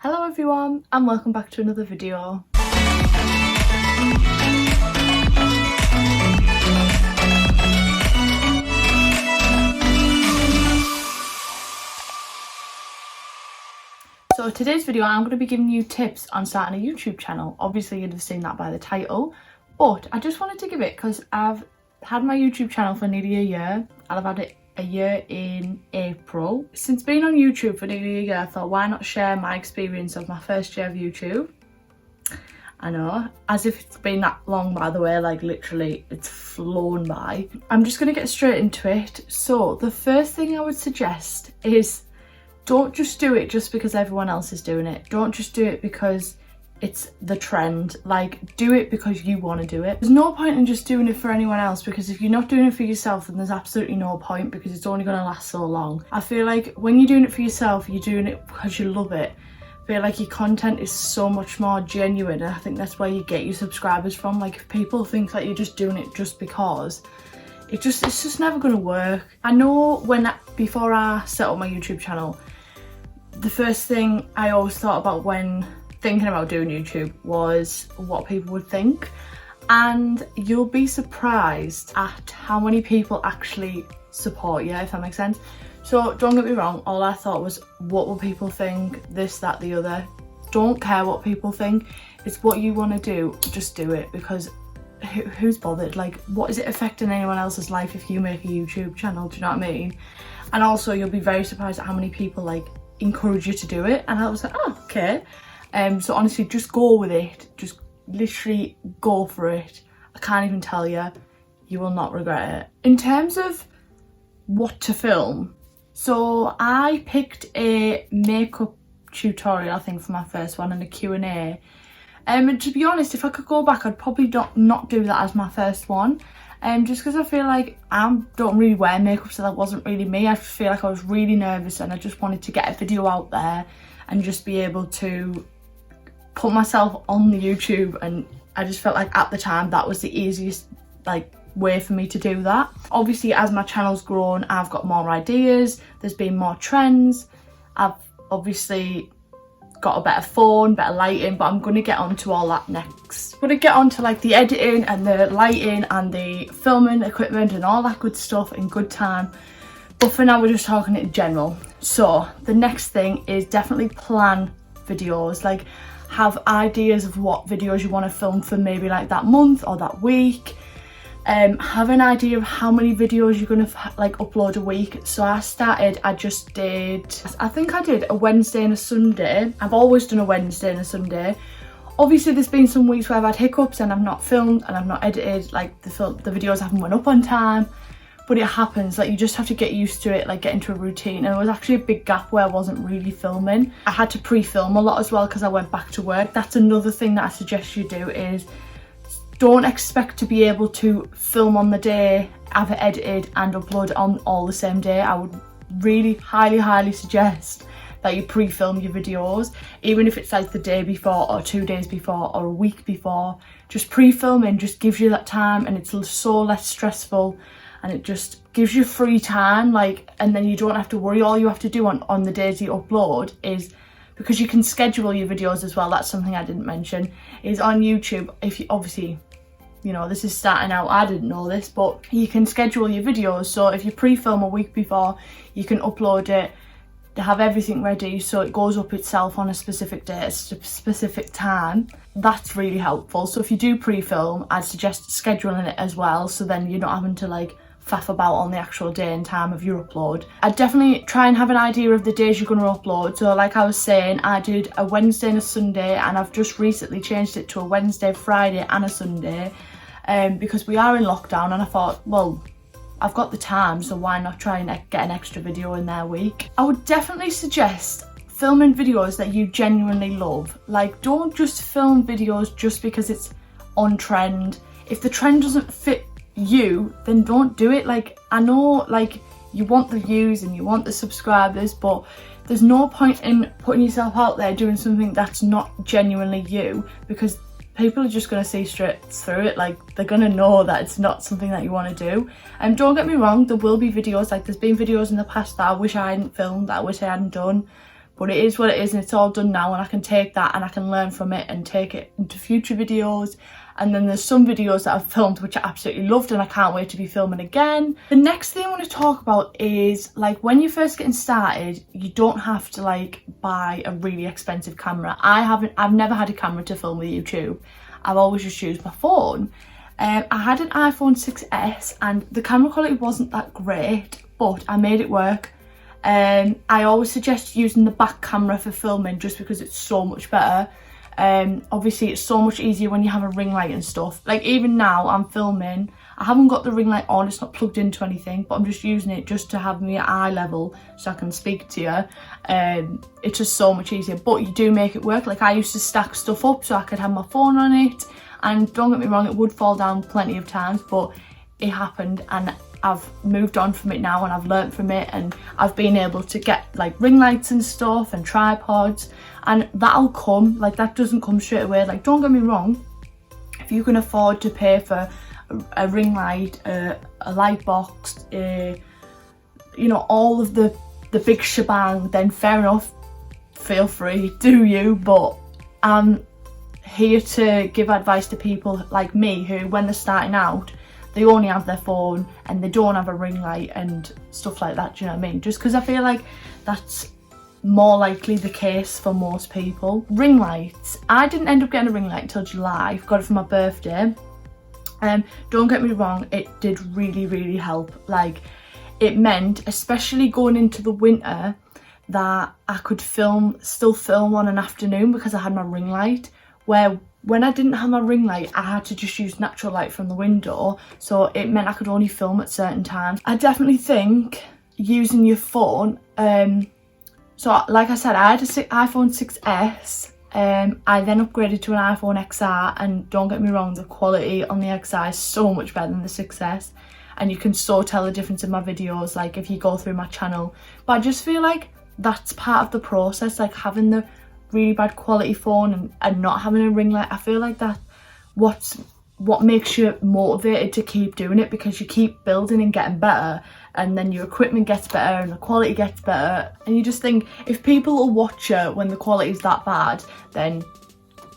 Hello everyone and welcome back to another video. So today's video I'm going to be giving you tips on starting a YouTube channel. Obviously you'd have seen that by the title, but I just wanted to give it because I've had my YouTube channel for nearly a year and I've had it a year in April. Since being on YouTube for nearly a year, I thought why not share my experience of my first year of YouTube. I know, as if it's been that long, by the way, like literally it's flown by. I'm just gonna get straight into it. So the first thing I would suggest is don't just do it just because everyone else is doing it. Don't just do it because it's the trend. Like, do it because you want to do it. There's no point in just doing it for anyone else, because if you're not doing it for yourself, then there's absolutely no point, because it's only going to last so long. I feel like when you're doing it for yourself, you're doing it because you love it. I feel like your content is so much more genuine, and I think that's where you get your subscribers from. Like, if people think that you're just doing it just because, it's just never going to work. I know before I set up my YouTube channel, the first thing I always thought about when thinking about doing YouTube was what people would think, and you'll be surprised at how many people actually support you, if that makes sense. So don't get me wrong, all I thought was what will people think, this, that, the other. Don't care what people think. It's what you want to do, just do it, because who's bothered? Like, what is it affecting anyone else's life if you make a YouTube channel? Do you know what I mean? And also you'll be very surprised at how many people like encourage you to do it, and I was like, oh, okay. So honestly, just go with it. Just literally go for it. I can't even tell you. You will not regret it. In terms of what to film, so I picked a makeup tutorial, I think, for my first one, and a Q&A. And to be honest, if I could go back, I'd probably not do that as my first one. Just because I feel like I don't really wear makeup, so that wasn't really me. I feel like I was really nervous and I just wanted to get a video out there and just be able to put myself on the YouTube, and I just felt like at the time that was the easiest way for me to do that. Obviously, as my channel's grown, I've got more ideas, there's been more trends, I've obviously got a better phone, better lighting, but I'm going to get onto all that next. I'm going to get onto like the editing and the lighting and the filming equipment and all that good stuff in good time, but for now we're just talking in general. So the next thing is definitely plan videos, like have ideas of what videos you want to film for maybe like that month or that week. Have an idea of how many videos you're going to upload a week. So I think I did a Wednesday and a Sunday. I've always done a Wednesday and a Sunday. Obviously there's been some weeks where I've had hiccups and I've not filmed and I've not edited, like the videos haven't went up on time, but it happens. Like, you just have to get used to it, like get into a routine. And there was actually a big gap where I wasn't really filming. I had to pre-film a lot as well because I went back to work. That's another thing that I suggest you do, is don't expect to be able to film on the day, have it edited and upload it on all the same day. I would really highly suggest that you pre-film your videos, even if it's like the day before or 2 days before or a week before. Just pre-filming just gives you that time, and it's so less stressful, and it just gives you free time, and then you don't have to worry. All you have to do on the days you upload is, because you can schedule your videos as well, that's something I didn't mention, is on YouTube, if you obviously, you know, this is starting out, I didn't know this, but you can schedule your videos. So if you pre-film a week before, you can upload it to have everything ready so it goes up itself on a specific day at a specific time. That's really helpful. So if you do pre-film, I'd suggest scheduling it as well, so then you're not having to faff about on the actual day and time of your upload. I'd definitely try and have an idea of the days you're going to upload. So like I was saying, I did a Wednesday and a Sunday, and I've just recently changed it to a Wednesday, Friday and a Sunday, because we are in lockdown, and I thought, well, I've got the time, so why not try and get an extra video in their week. I would definitely suggest filming videos that you genuinely love. Like, don't just film videos just because it's on trend. If the trend doesn't fit you, then don't do it. I know you want the views and you want the subscribers, but there's no point in putting yourself out there doing something that's not genuinely you, because people are just going to see straight through it. They're going to know that it's not something that you want to do. And don't get me wrong, there will be videos, there's been videos in the past that I wish I hadn't filmed, that I wish I hadn't done, but it is what it is, and it's all done now, and I can take that and I can learn from it and take it into future videos. And then there's some videos that I've filmed which I absolutely loved, and I can't wait to be filming again. The next thing I want to talk about is, like, when you're first getting started, you don't have to like buy a really expensive camera. I've never had a camera to film with YouTube. I've always just used my phone. I had an iPhone 6S and the camera quality wasn't that great, but I made it work. I always suggest using the back camera for filming just because it's so much better. Obviously it's so much easier when you have a ring light and stuff. Like, even now I'm filming, I haven't got the ring light on, it's not plugged into anything, but I'm just using it just to have me at eye level so I can speak to you. It's just so much easier, but you do make it work. Like, I used to stack stuff up so I could have my phone on it, and don't get me wrong, it would fall down plenty of times, but it happened, and I've moved on from it now, and I've learnt from it, and I've been able to get like ring lights and stuff and tripods, and that'll come. Like, that doesn't come straight away. Like, don't get me wrong, if you can afford to pay for a ring light, a light box, you know, all of the big shebang, then fair enough, feel free, do you. But I'm here to give advice to people like me who, when they're starting out, they only have their phone and they don't have a ring light and stuff like that, do you know what I mean? Just because I feel like that's more likely the case for most people. Ring lights. I didn't end up getting a ring light until July. Got it for my birthday. Don't get me wrong, it did really, really help. Like, it meant, especially going into the winter, that I could still film on an afternoon because I had my ring light, where when I didn't have my ring light, I had to just use natural light from the window, so it meant I could only film at certain times. I definitely think using your phone, so like I said, I had an iPhone 6S, I then upgraded to an iPhone XR, and don't get me wrong, the quality on the XR is so much better than the 6S, and you can so tell the difference in my videos, like if you go through my channel. But I just feel like that's part of the process, like having the really bad quality phone and not having a ring light. I feel like that what makes you motivated to keep doing it, because you keep building and getting better, and then your equipment gets better and the quality gets better, and you just think, if people will watch you when the quality is that bad, then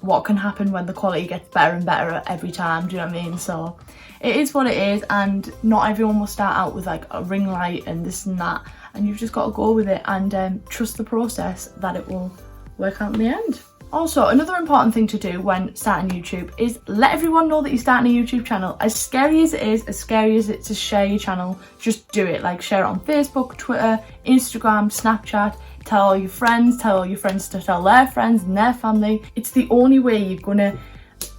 what can happen when the quality gets better and better every time, do you know what I mean? So it is what it is, and not everyone will start out with like a ring light and this and that, and you've just got to go with it and trust the process that it will work out in the end. Also, another important thing to do when starting YouTube is let everyone know that you're starting a YouTube channel. As scary as it is, as scary as it's to share your channel, just do it. Like, share it on Facebook, Twitter, Instagram, Snapchat. Tell all your friends to tell their friends and their family. It's the only way you're gonna,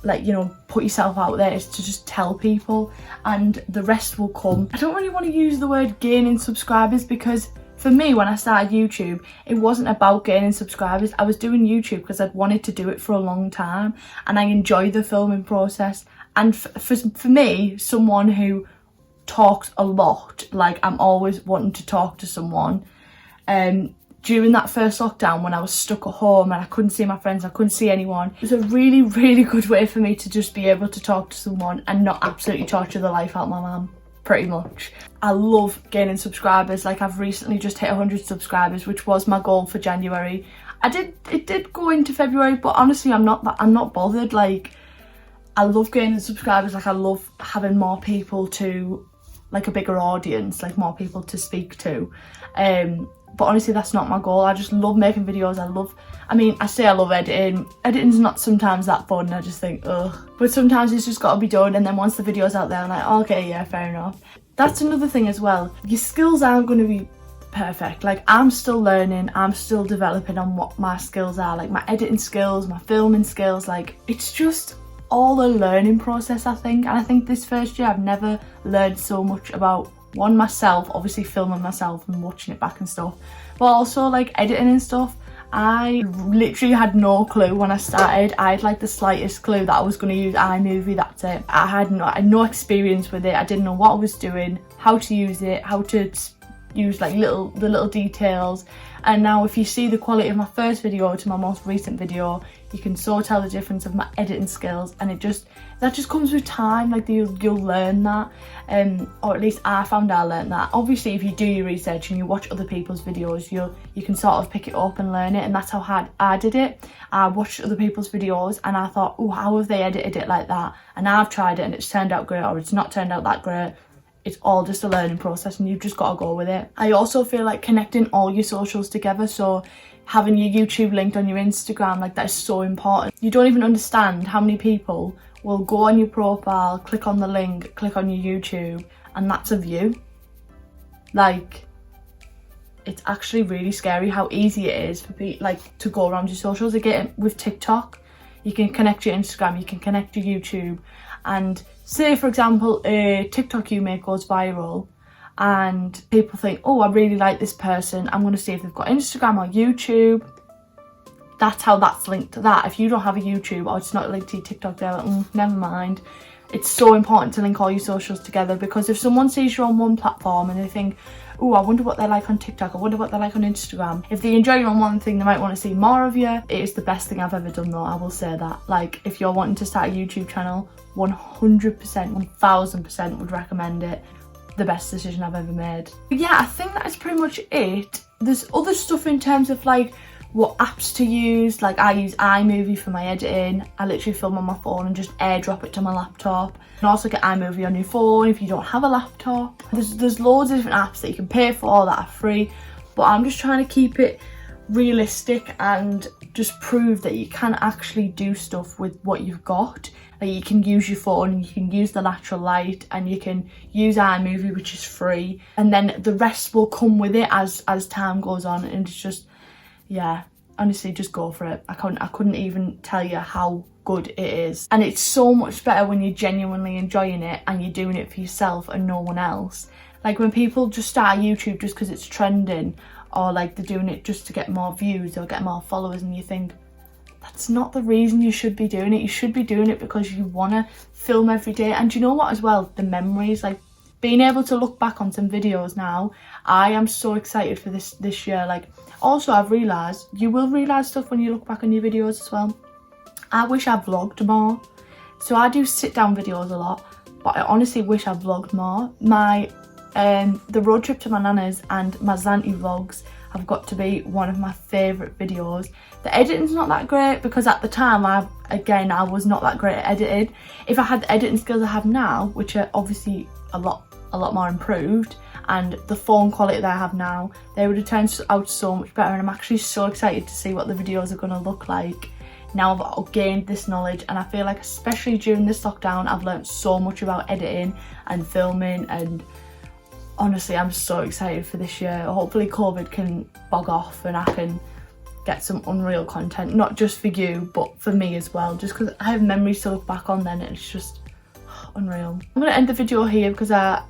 like, you know, put yourself out there, is to just tell people, and the rest will come. I don't really want to use the word gaining subscribers, because for me, when I started YouTube, it wasn't about gaining subscribers. I was doing YouTube because I'd wanted to do it for a long time, and I enjoy the filming process. And for me, someone who talks a lot, like, I'm always wanting to talk to someone, during that first lockdown when I was stuck at home and I couldn't see my friends, I couldn't see anyone, it was a really, really good way for me to just be able to talk to someone and not absolutely torture the life out of my mum. Pretty much. I love gaining subscribers. Like, I've recently just hit 100 subscribers, which was my goal for January. It did go into February, but honestly, I'm not bothered. Like, I love gaining subscribers. Like, I love having more people to, like, a bigger audience, like more people to speak to. But honestly, that's not my goal. I just love making videos. I say I love editing. Editing's not sometimes that fun. I just think, ugh. But sometimes it's just got to be done. And then once the video's out there, I'm like, okay, yeah, fair enough. That's another thing as well. Your skills aren't going to be perfect. Like, I'm still learning. I'm still developing on what my skills are. Like, my editing skills, my filming skills. Like, it's just all a learning process, I think. And I think this first year, I've never learned so much about myself, obviously filming myself and watching it back and stuff, but also like editing and stuff. I literally had no clue when I started. I had like the slightest clue that I was going to use iMovie, that's it. I had no experience with it. I didn't know what I was doing, how to use it, how to use like the little details. And now if you see the quality of my first video to my most recent video, you can so tell the difference of my editing skills, and that just comes with time. Like you'll learn that, or at least I found I learned that. Obviously if you do your research and you watch other people's videos, you can sort of pick it up and learn it, and that's how I did it. I watched other people's videos and I thought, oh, how have they edited it like that? And I've tried it and it's turned out great, or it's not turned out that great. It's all just a learning process, and you've just got to go with it. I also feel like connecting all your socials together, so having your YouTube linked on your Instagram, like, that is so important. You don't even understand how many people will go on your profile, click on the link, click on your YouTube, and that's a view. Like, it's actually really scary how easy it is for people, like, to go around your socials. Again, with TikTok, you can connect your Instagram, you can connect your YouTube, and say for example a TikTok you make goes viral and people think, oh, I really like this person, I'm going to see if they've got Instagram or YouTube. That's how that's linked to that. If you don't have a YouTube or it's not linked to your TikTok, they're like, never mind. It's so important to link all your socials together, because if someone sees you on one platform and they think, oh, I wonder what they're like on TikTok, I wonder what they're like on Instagram, if they enjoy you on one thing, they might want to see more of you. It is the best thing I've ever done though, I will say that. Like, if you're wanting to start a YouTube channel, 100%, 1000% would recommend it. The best decision I've ever made. But yeah, I think that's pretty much it. There's other stuff in terms of like what apps to use. Like, I use iMovie for my editing. I literally film on my phone and just airdrop it to my laptop. You can also get iMovie on your phone if you don't have a laptop. There's loads of different apps that you can pay for that are free, but I'm just trying to keep it realistic and just prove that you can actually do stuff with what you've got. Like, you can use your phone, you can use the natural light, and you can use iMovie, which is free, and then the rest will come with it as time goes on. And it's just, yeah, honestly, just go for it. I couldn't even tell you how good it is, and it's so much better when you're genuinely enjoying it and you're doing it for yourself and no one else. Like, when people just start YouTube just because it's trending, or like they're doing it just to get more views or get more followers, and you think, that's not the reason you should be doing it. You should be doing it because you want to film every day. And you know what as well, the memories, like being able to look back on some videos now, I am so excited for this year. Like, also I've realised, you will realise stuff when you look back on your videos as well. I wish I vlogged more. So I do sit down videos a lot, but I honestly wish I vlogged more. The road trip to my nana's and my Zante vlogs have got to be one of my favourite videos. The editing's not that great because at the time I was not that great at editing. If I had the editing skills I have now, which are obviously a lot more improved, and the phone quality that I have now, they would have turned out so much better. And I'm actually so excited to see what the videos are going to look like now I've gained this knowledge. And I feel like, especially during this lockdown, I've learned so much about editing and filming, and honestly, I'm so excited for this year. Hopefully COVID can bog off and I can get some unreal content, not just for you, but for me as well, just because I have memories to look back on then, and it's just unreal. I'm going to end the video here because I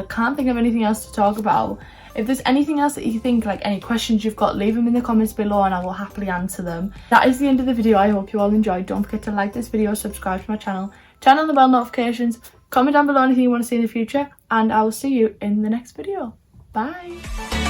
can't think of anything else to talk about. If there's anything else that you think, like any questions you've got, leave them in the comments below and I will happily answer them. That is the end of the video. I hope you all enjoyed. Don't forget to like this video, subscribe to my channel, turn on the bell notifications, comment down below anything you want to see in the future, and I will see you in the next video. Bye.